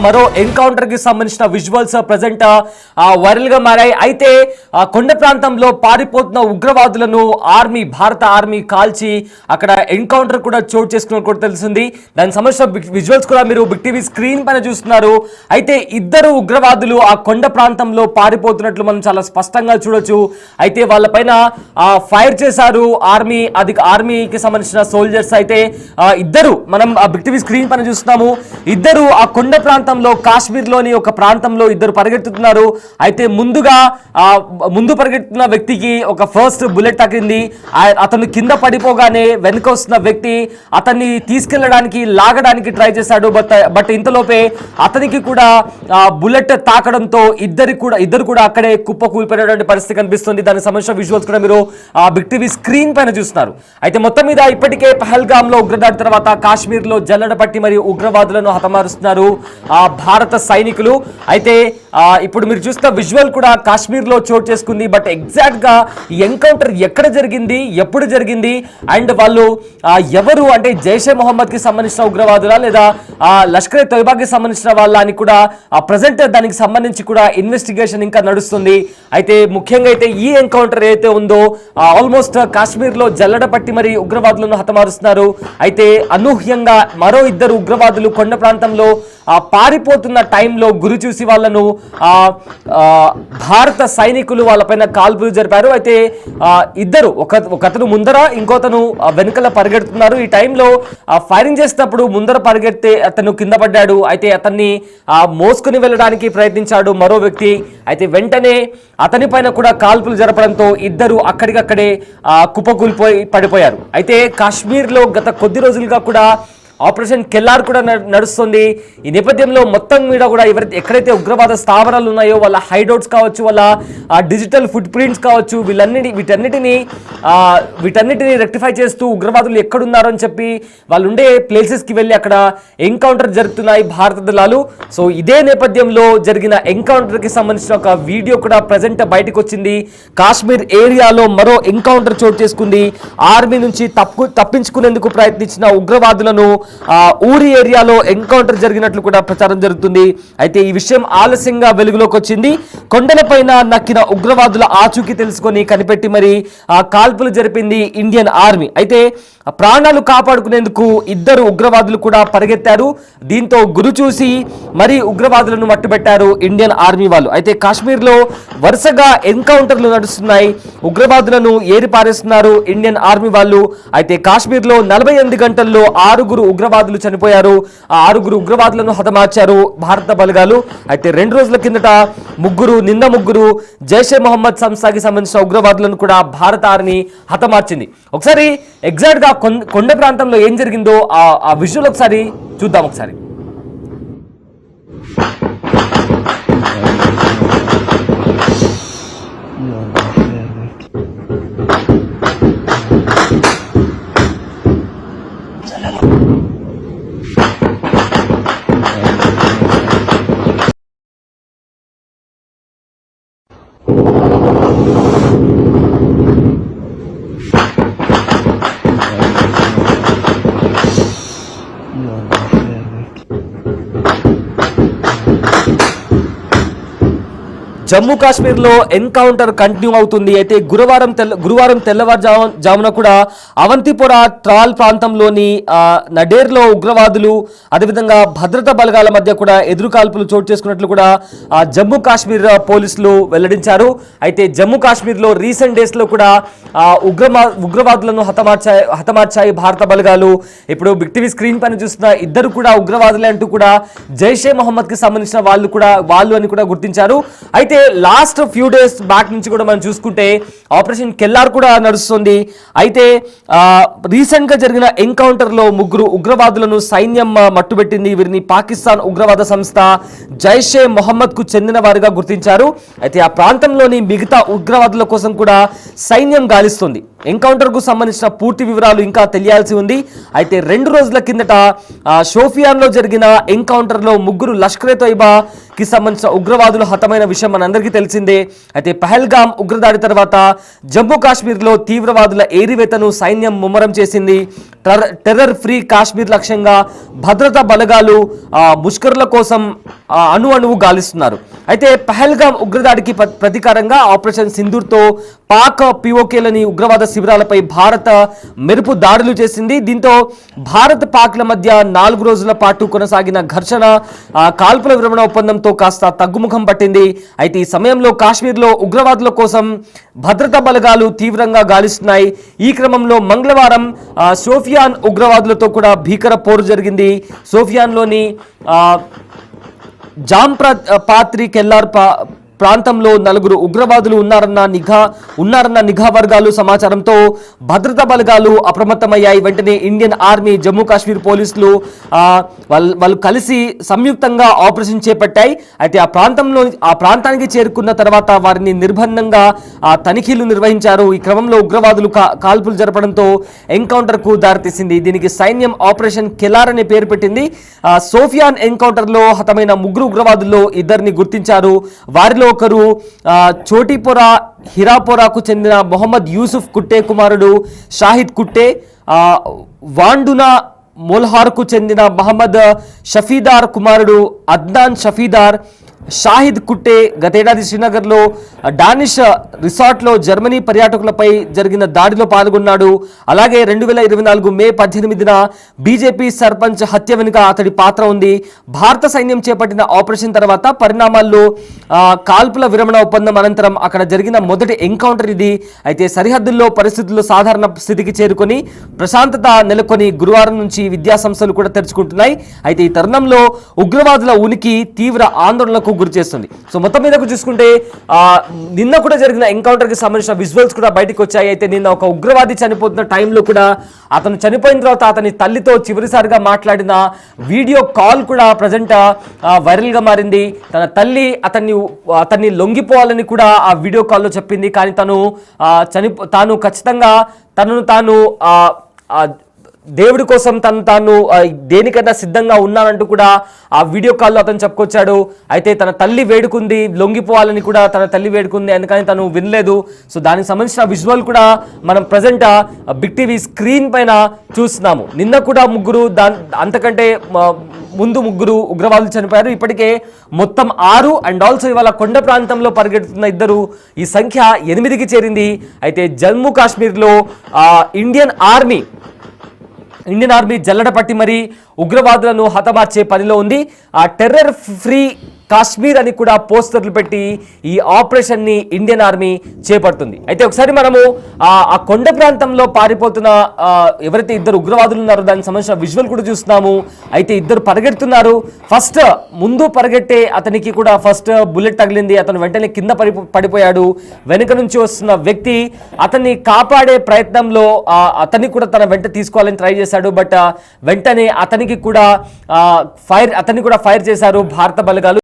మరో ఎన్కౌంటర్ కి సంబంధించిన విజువల్స్ ప్రెజెంట్ వైరల్ గా మారాయి. అయితే కొండ ప్రాంతంలో పారిపోతున్న ఉగ్రవాదులను భారత ఆర్మీ కాల్చి అక్కడ ఎన్కౌంటర్ కూడా చోటు చేసుకున్నట్టు కూడా తెలిసింది. దానికి సంబంధించిన విజువల్స్ కూడా మీరు బిగ్ టీవీ స్క్రీన్ పైన చూస్తున్నారు. అయితే ఇద్దరు ఉగ్రవాదులు ఆ కొండ ప్రాంతంలో పారిపోతున్నట్లు మనం చాలా స్పష్టంగా చూడొచ్చు. అయితే వాళ్ళపైన ఫైర్ చేశారు ఆర్మీకి సంబంధించిన సోల్జర్స్. అయితే ఇద్దరు మనం బిగ్ టీవీ స్క్రీన్ పైన చూస్తున్నాము. ఇద్దరు ఆ కొండ ప్రాంతంలో కాశ్మీర్లోని ఒక ప్రాంతంలో ఇద్దరు పరిగెత్తుతున్నారు. అయితే ముందు పరిగెత్తుతున్న వ్యక్తికి ఒక ఫస్ట్ బుల్లెట్ తగిలింది. అతను కింద పడిపోగానే వెనుక వస్తున్న వ్యక్తి అతన్ని తీసుకెళ్లడానికి లాగడానికి ట్రై చేశాడు. బట్ ఇంతలోపే అతనికి కూడా బుల్లెట్ తాకడంతో ఇద్దరు కూడా అక్కడే కుప్ప కూలిపోయినటువంటి పరిస్థితి కనిపిస్తుంది. దానికి సంబంధించిన విజువల్స్ కూడా మీరు బిగ్ టీవీ స్క్రీన్ పైన చూస్తున్నారు. అయితే మొత్తం మీద ఇప్పటికే పహల్గామ్ లో ఉగ్రదాడి తర్వాత కాశ్మీర్ లో జల్లెడ పట్టి మరియు ఉగ్రవాదులను హతమారుస్తున్నారు భారత సైనికులు. అయితే ఇప్పుడు మీరు చూస్తున్న విజువల్ కూడా కాశ్మీర్ లో చోటు చేసుకుంది. బట్ ఎగ్జాక్ట్ గా ఈ ఎన్కౌంటర్ ఎక్కడ జరిగింది, ఎప్పుడు జరిగింది, అండ్ వాళ్ళు ఎవరు అంటే జైషే మొహమ్మద్ కి సంబంధించిన ఉగ్రవాదులా లేదా లష్కర్ తోయిబా కి సంబంధించిన వాళ్ళ అని కూడా ప్రజెంట్ దానికి సంబంధించి కూడా ఇన్వెస్టిగేషన్ ఇంకా నడుస్తుంది. అయితే ముఖ్యంగా అయితే ఈ ఎన్కౌంటర్ ఏదైతే ఉందో ఆల్మోస్ట్ కాశ్మీర్ లో జల్లెడ పట్టి మరి ఉగ్రవాదులను హతమారుస్తున్నారు. అయితే అనూహ్యంగా మరో ఇద్దరు ఉగ్రవాదులు కొండ ప్రాంతంలో పారిపోతున్న టైంలో గురి చూసి వాళ్ళను భారత సైనికులు వాళ్ళపైన కాల్పులు జరిపారు. అయితే ఇద్దరు ఒకతను ముందర ఇంకోతను వెనుకల పరిగెడుతున్నారు. ఈ టైంలో ఫైరింగ్ చేసినప్పుడు ముందర పరిగెడితే అతను కింద పడ్డాడు. అయితే అతన్ని మోసుకుని వెళ్ళడానికి ప్రయత్నించాడు మరో వ్యక్తి. అయితే వెంటనే అతని పైన కూడా కాల్పులు జరపడంతో ఇద్దరు అక్కడికక్కడే కుప్పకూలిపోయి పడిపోయారు. అయితే కాశ్మీర్లో గత కొద్ది రోజులుగా కూడా ఆపరేషన్ కెల్లార్ కూడా నడుస్తుంది. ఈ నేపథ్యంలో మొత్తం మీద కూడా ఎక్కడైతే ఉగ్రవాద స్థావరాలు ఉన్నాయో వాళ్ళ హైడౌట్స్ కావచ్చు, వాళ్ళ డిజిటల్ ఫుట్ ప్రింట్స్ కావచ్చు, వీటన్నిటిని రెక్టిఫై చేస్తూ ఉగ్రవాదులు ఎక్కడున్నారో అని చెప్పి వాళ్ళు ఉండే ప్లేసెస్కి వెళ్ళి అక్కడ ఎన్కౌంటర్ జరుగుతున్నాయి భారత దళాలు. సో ఇదే నేపథ్యంలో జరిగిన ఎన్కౌంటర్కి సంబంధించిన ఒక వీడియో కూడా ప్రజెంట్ బయటకు వచ్చింది. కాశ్మీర్ ఏరియాలో మరో ఎన్కౌంటర్ చోటు చేసుకుంది. ఆర్మీ నుంచి తప్పించుకునేందుకు ప్రయత్నించిన ఉగ్రవాదులను ఊరి ఏరియాలో ఎన్కౌంటర్ జరిగినట్లు కూడా ప్రచారం జరుగుతుంది. అయితే ఈ విషయం ఆలస్యంగా వెలుగులోకి వచ్చింది. కొండలపైన నక్కిన ఉగ్రవాదుల ఆచూకీ తెలుసుకొని కనిపెట్టి మరి కాల్పులు జరిపింది ఇండియన్ ఆర్మీ. అయితే ప్రాణాలు కాపాడుకునేందుకు ఇద్దరు ఉగ్రవాదులు కూడా పరిగెత్తారు. దీంతో గురి చూసి మరి ఉగ్రవాదులను మట్టుబెట్టారు ఇండియన్ ఆర్మీ వాళ్ళు. అయితే కాశ్మీర్లో వరుసగా ఎన్కౌంటర్లు నడుస్తున్నాయి. ఉగ్రవాదులను ఏరిపారేస్తున్నారు ఇండియన్ ఆర్మీ వాళ్ళు. అయితే కాశ్మీర్లో 48 గంటల్లో 6 ఉగ్రవాదులు చనిపోయారు. ఆ 6 ఉగ్రవాదులను హతమార్చారు భారత బలగాలు. అయితే 2 రోజుల కిందట నిన్న ముగ్గురు జైషే మొహమ్మద్ సంస్థకి సంబంధించిన ఉగ్రవాదులను కూడా భారత ఆర్మీ హతమార్చింది. ఒకసారి ఎగ్జాక్ట్ గా కొండ ప్రాంతంలో ఏం జరిగిందో ఆ విజువల్ ఒకసారి చూద్దాం. ఒకసారి జమ్మూ కాశ్మీర్లో ఎన్కౌంటర్ కంటిన్యూ అవుతుంది. అయితే గురువారం తెల్లవారుజామున కూడా అవంతిపుర త్రాల్ ప్రాంతంలోని నడేర్లో ఉగ్రవాదులు అదేవిధంగా భద్రతా బలగాల మధ్య కూడా ఎదురుకాల్పులు చోటు చేసుకున్నట్లు కూడా జమ్మూ కాశ్మీర్ పోలీసులు వెల్లడించారు. అయితే జమ్మూ కాశ్మీర్లో రీసెంట్ డేస్లో కూడా ఉగ్రవాదులను హతమార్చాయి భారత బలగాలు. ఇప్పుడు బిగ్ టీవీ స్క్రీన్ పైన చూస్తున్న ఇద్దరు కూడా ఉగ్రవాదులే అంటూ కూడా జైషే మొహమ్మద్ కి సంబంధించిన వాళ్ళు అని కూడా గుర్తించారు. అయితే లాస్ట్ ఫ్యూ డేస్ బ్యాక్ నుంచి కూడా మనం చూసుకుంటే ఆపరేషన్ కెల్లార్ కూడా నడుస్తుంది. అయితే రీసెంట్ గా జరిగిన ఎన్కౌంటర్ లో 3 ఉగ్రవాదులను సైన్యం మట్టుబెట్టింది. వీరిని పాకిస్తాన్ ఉగ్రవాద సంస్థ జైషే మొహమ్మద్ కు చెందిన వారిగా గుర్తించారు. అయితే ఆ ప్రాంతంలోని మిగతా ఉగ్రవాదుల కోసం కూడా సైన్యం గాలిస్తుంది. ఎన్కౌంటర్ కు సంబంధించిన పూర్తి వివరాలు ఇంకా తెలియాల్సి ఉంది. అయితే 2 రోజుల కిందట షోఫియాన్ లో జరిగిన ఎన్కౌంటర్ లో 3 లష్కర్ తోయిబా కి సంబంధించిన ఉగ్రవాదులు హతమైన విషయం మనందరికీ తెలిసిందే. అయితే పహల్గామ్ ఉగ్రదాడి తర్వాత జమ్మూ కాశ్మీర్ లో తీవ్రవాదుల ఏరివేతను సైన్యం ముమ్మరం చేసింది. టెర్రర్ ఫ్రీ కాశ్మీర్ లక్ష్యంగా భద్రతా బలగాలు ముష్కరుల కోసం అణువు గాలిస్తున్నారు. అయితే పహల్గామ్ ఉగ్రదాడికి ప్రతీకారంగా ఆపరేషన్ సింధూర్తో పాక్ పిఓకేలని ఉగ్రవాద శిబిరాలపై భారత్ మెరుపు దాడులు చేసింది. దీంతో భారత్ పాక్ల మధ్య 4 రోజుల పాటు కొనసాగిన ఘర్షణ కాల్పుల విరమణ ఒప్పందంతో కాస్త తగ్గుముఖం పట్టింది. అయితే ఈ సమయంలో కాశ్మీర్లో ఉగ్రవాదుల కోసం భద్రతా బలగాలు తీవ్రంగా గాలిస్తున్నాయి. ఈ క్రమంలో మంగళవారం సోఫియాన్ ఉగ్రవాదులతో కూడా భీకర పోరు జరిగింది. సోఫియాన్లోని పాత్రి కెల్లార్ ప్రాంతంలో 4 ఉగ్రవాదులు ఉన్నారన్న నిఘా వర్గాలు సమాచారంతో భద్రతా బలగాలు అప్రమత్తమయ్యాయి. వెంటనే ఇండియన్ ఆర్మీ, జమ్మూ కాశ్మీర్ పోలీసులు వాళ్ళు కలిసి సంయుక్తంగా ఆపరేషన్ చేపట్టాయి. అయితే ఆ ప్రాంతానికి చేరుకున్న తర్వాత వారిని నిర్బంధంగా తనిఖీలు నిర్వహించారు. ఈ క్రమంలో ఉగ్రవాదులు కాల్పులు జరపడంతో ఎన్కౌంటర్కు దారితీసింది. దీనికి సైన్యం ఆపరేషన్ కెలార్ అనే పేరు పెట్టింది. సోఫియాన్ ఎన్కౌంటర్లో హతమైన 3 ఉగ్రవాదుల్లో 2ని గుర్తించారు. వారిలో ఒకరు చోటిపోరా హిరాపోరాకు చెందిన మొహమ్మద్ యూసుఫ్ కుట్టే కుమారుడు షాహిద్ కుట్టే, వాండునా మోల్హార్కు చెందిన మహమ్మద్ షఫీదార్ కుమారుడు అద్నాన్ షఫీదార్. షాహిద్ కుట్టే గతేడాది శ్రీనగర్లో డానిష్ రిసార్ట్లో జర్మనీ పర్యాటకులపై జరిగిన దాడిలో పాల్గొన్నాడు. అలాగే 2024 మే 18న బీజేపీ సర్పంచ్ హత్య వెనుక అతడి పాత్ర ఉంది. భారత సైన్యం చేపట్టిన ఆపరేషన్ తర్వాత పరిణామాల్లో కాల్పుల విరమణ ఒప్పందం అనంతరం అక్కడ జరిగిన మొదటి ఎన్కౌంటర్ ఇది. అయితే సరిహద్దుల్లో పరిస్థితులు సాధారణ స్థితికి చేరుకొని ప్రశాంతత నెలకొని గురువారం నుంచి విద్యాసంస్థలు కూడా తెరుచుకుంటున్నాయి. అయితే ఈ తరుణంలో ఉగ్రవాదుల ఉనికి తీవ్ర ఆందోళనకు గురి చేస్తుంది. సో మొత్తం మీదకు చూసుకుంటే నిన్న కూడా జరిగిన ఎన్కౌంటర్కి సంబంధించిన విజువల్స్ కూడా బయటకు వచ్చాయి. అయితే నిన్న ఒక ఉగ్రవాది చనిపోతున్న టైంలో కూడా అతను చనిపోయిన తర్వాత అతని తల్లితో చివరిసారిగా మాట్లాడిన వీడియో కాల్ కూడా ప్రజెంట్ వైరల్గా మారింది. తన తల్లి అతన్ని లొంగిపోవాలని కూడా ఆ వీడియో కాల్లో చెప్పింది. కానీ తాను ఖచ్చితంగా తాను దేవుడి కోసం తాను దేనికైనా సిద్ధంగా ఉన్నానంటూ కూడా ఆ వీడియో కాల్లో అతను చెప్పుకొచ్చాడు. అయితే తన తల్లి వేడుకుంది, లొంగిపోవాలని కూడా తన తల్లి వేడుకుంది, అందుకని తను వినలేదు. సో దానికి సంబంధించిన విజువల్ కూడా మనం ప్రజెంట్ బిగ్ టీవీ స్క్రీన్ పైన చూస్తున్నాము. నిన్న కూడా 3, అంతకంటే ముందు 3 ఉగ్రవాదులు చనిపోయారు. ఇప్పటికే మొత్తం 6 అండ్ ఆల్సో ఇవాళ కొండ ప్రాంతంలో పరిగెడుతున్న 2, ఈ సంఖ్య 8కి చేరింది. అయితే జమ్మూ కాశ్మీర్లో ఇండియన్ ఆర్మీ జల్లెడ పట్టి మరి ఉగ్రవాదులను హతమార్చే పనిలో ఉంది. ఆ టెర్రర్ ఫ్రీ కాశ్మీర్ అని కూడా పోస్టర్లు పెట్టి ఈ ఆపరేషన్ని ఇండియన్ ఆర్మీ చేపడుతుంది. అయితే ఒకసారి మనము ఆ కొండ ప్రాంతంలో పారిపోతున్న ఎవరైతే 2 ఉగ్రవాదులు ఉన్నారో దానికి సంబంధించిన విజువల్ కూడా చూస్తున్నాము. అయితే 2 పరిగెడుతున్నారు. ముందు పరిగెట్టే అతనికి కూడా ఫస్ట్ బుల్లెట్ తగిలింది. అతను వెంటనే కింద పడిపోయాడు. వెనుక నుంచి వస్తున్న వ్యక్తి అతన్ని కాపాడే ప్రయత్నంలో అతన్ని కూడా తన వెంట తీసుకోవాలని ట్రై చేశాడు. బట్ వెంటనే అతన్ని కూడా ఫైర్ చేశారు భారత బలగాలు.